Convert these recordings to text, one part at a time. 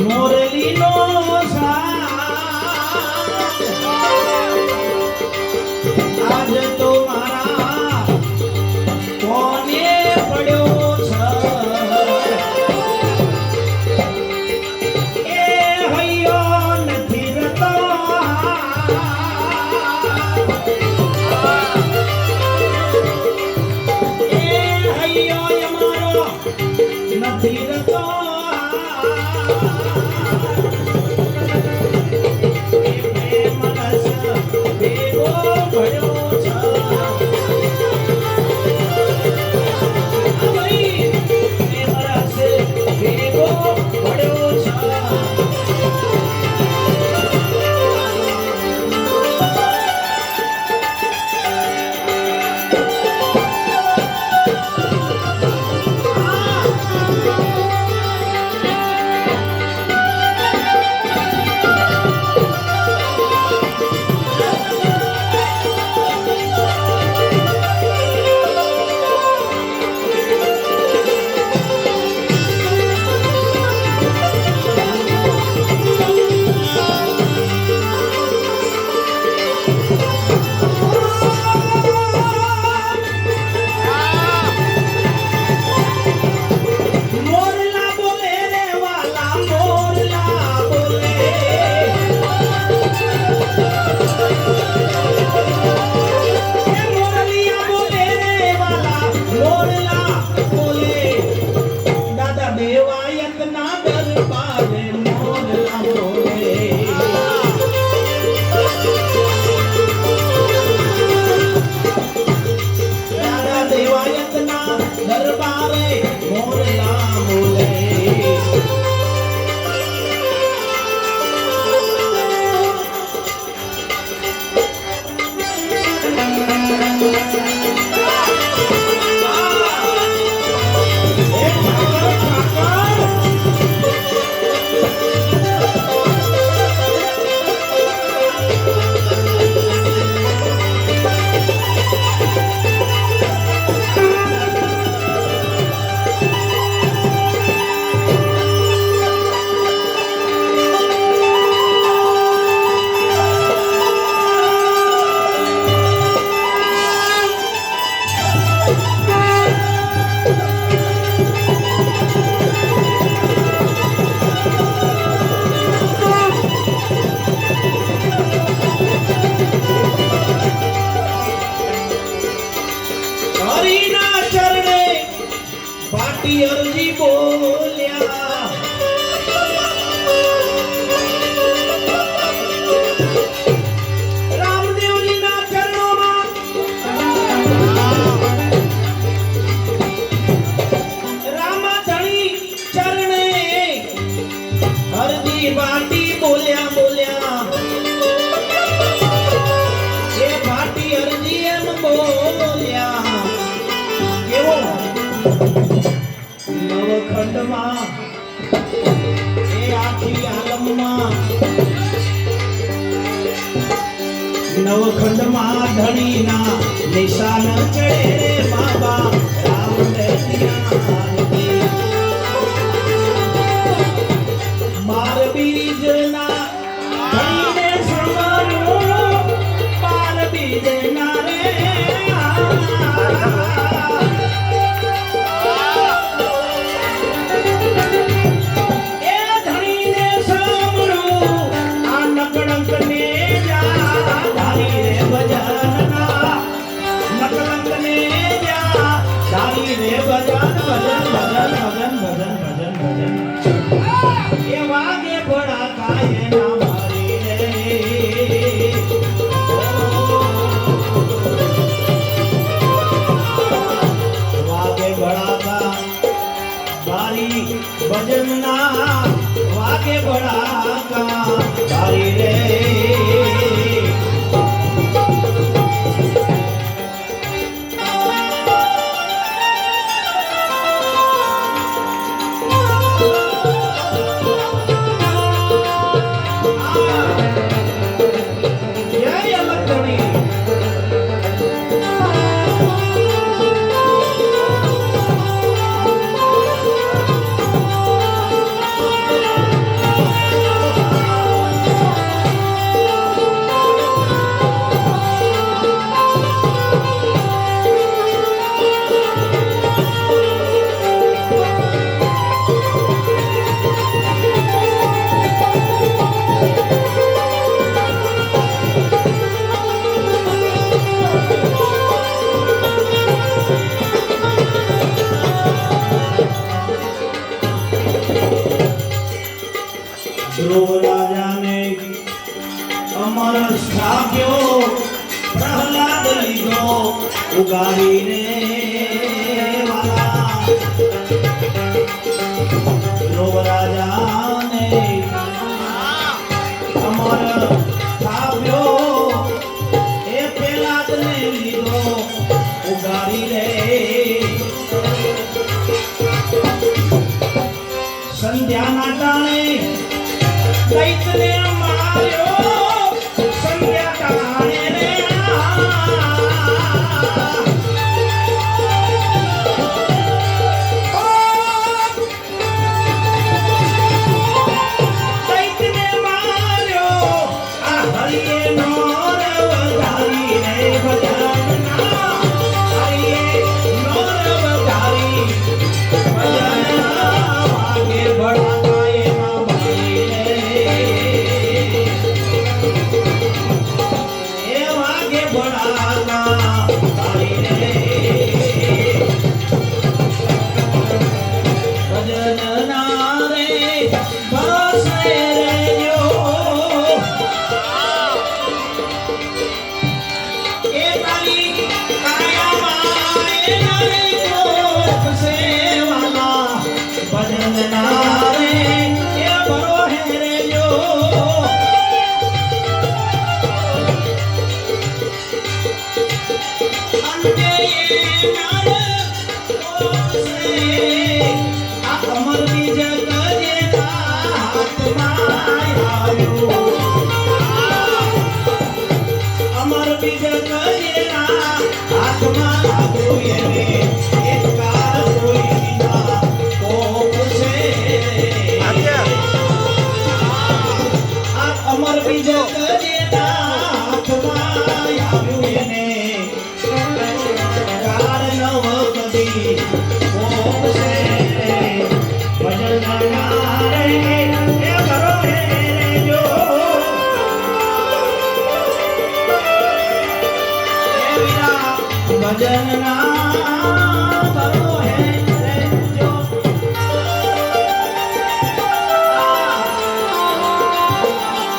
મોરલીનો સાજ આજ તો મારા કોને પડ્યો છે એ હૈયો નથી રતો એ હૈયો અમારો નથી રતો અરજી બોલ્યા રામદેવજીના ચરણોમાં રામાધણી ચરણે અરજી બાટી બોલ્યા એ બાટી અરજી એમ બોલ્યા કેવો નવખંડમાં એ આખી આલમમાં નવખંડમાં ધણીના નિશાન ચડે રે બાબા બાર બીજના ધણીને સવારો બાર બીજના રે ભજનના વાગે બળાકા તારી રે ધ્રુવ રાજાને અમર સ્થાપ્યો, પ્રહલાદ લીધો ઉગાડીને વાલા. ધ્રુવ રાજાને અમર સ્થાપ્યો, એ પ્રહલાદને લીધો ઉગાડીને. સંધ્યાના ટાણે દૈત્યને માર્યો, સંધ્યા ટાણે રે દૈત્યને માર્યો, આ હરિએ નો રવધારી રે ભજનના, હરિએ નો રવધારી ભજનના વાગે ભળાતા એના ભાઈ રે, એ વાગે ભળાતા ભાઈ રે. ભજનના રે ભસે રેજો, એ તારી કાયામાં એના રે કોપ સેવાના. ભજનના રે એ ભરોહે રેજો, અંતે એના રે કોપ સે. આ અમર બીજ કજેના હાથમાં આવ્યો, અમર બીજ કજેના હાથમાં આવ્યું, એને એક કાળ કોઈ વિના કોપ છે. આ અમર બીજ કજેના હાથમાં આવ્યું, એને કાળ નવ કદી કોપ છે. ભજનના રે એ ભરોહે રેજો, એ વિના ભજનના ભરોહે રેજો.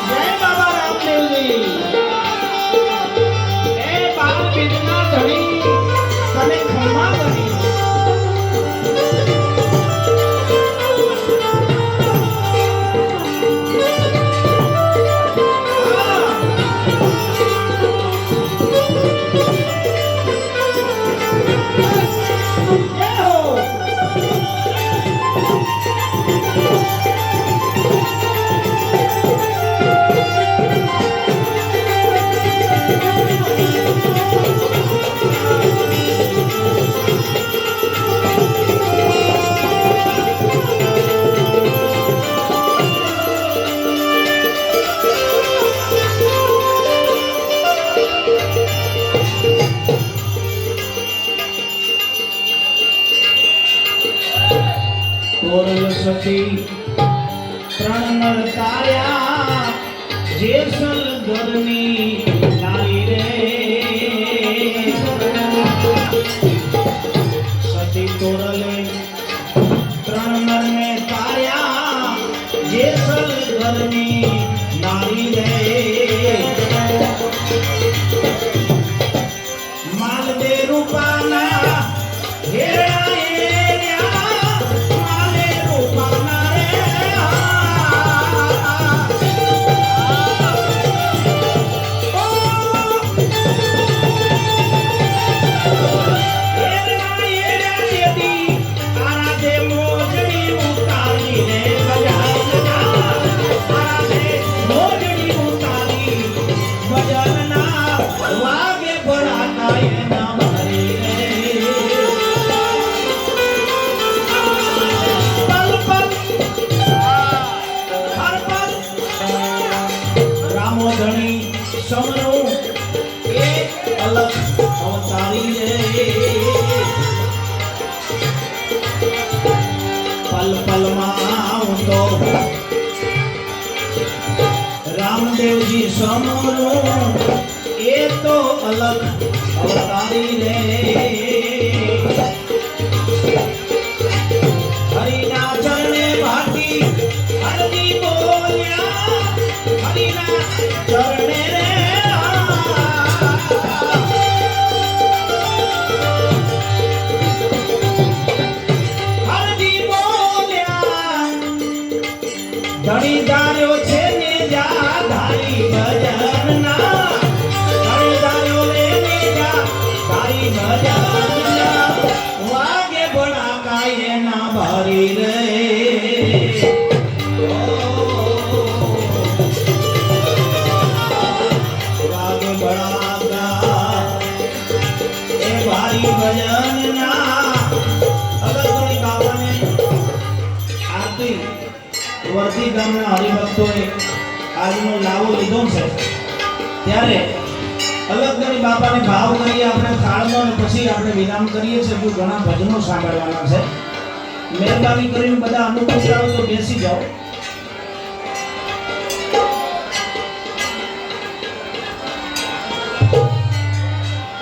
જય બાબા રામદેવજી. એ બાર બીજના ધણી તને ખમા કરી, તોરલ સખી ત્રણ નર તાર્યા, જેસલ ગરની લારી રે. સતી તોરલે ત્રણ નરને તાર્યા, જેસલ ગરની નારી રે. માલદે રૂપાના હેરા એર્યા, માલે રૂપાના રે. સમનો એક અલગ અવતારી રે. પલ પલમાં હું તો રામદેવજી સમનો એ તો અલગ અવતારી રે. હરિના ચરણે ભાતી હરજી બોલ્યા ધણી ધાર્યો છે ને જા ધારી ભજનના ધણી ધાર્યો ને જા ધારી ભજનના વાગે ભણા ગાય ના ભારી રે વાગે ભણા ગાય એ ભારી ભજનના અગત્યની બાબાને આરતી વર્ધી ગામના હરિભક્તોએ આજનો લાવો લીધો છે ત્યારે અલગની બાપાને ભાવ કરીએ આપણે થાળમાં અને પછી આપણે વિરામ કરીએ છીએ હજુ ઘણા ભજનો સાંભળવાના છે મહેરબાની કરીને બધા અનુકૂળ તો બેસી જાઓ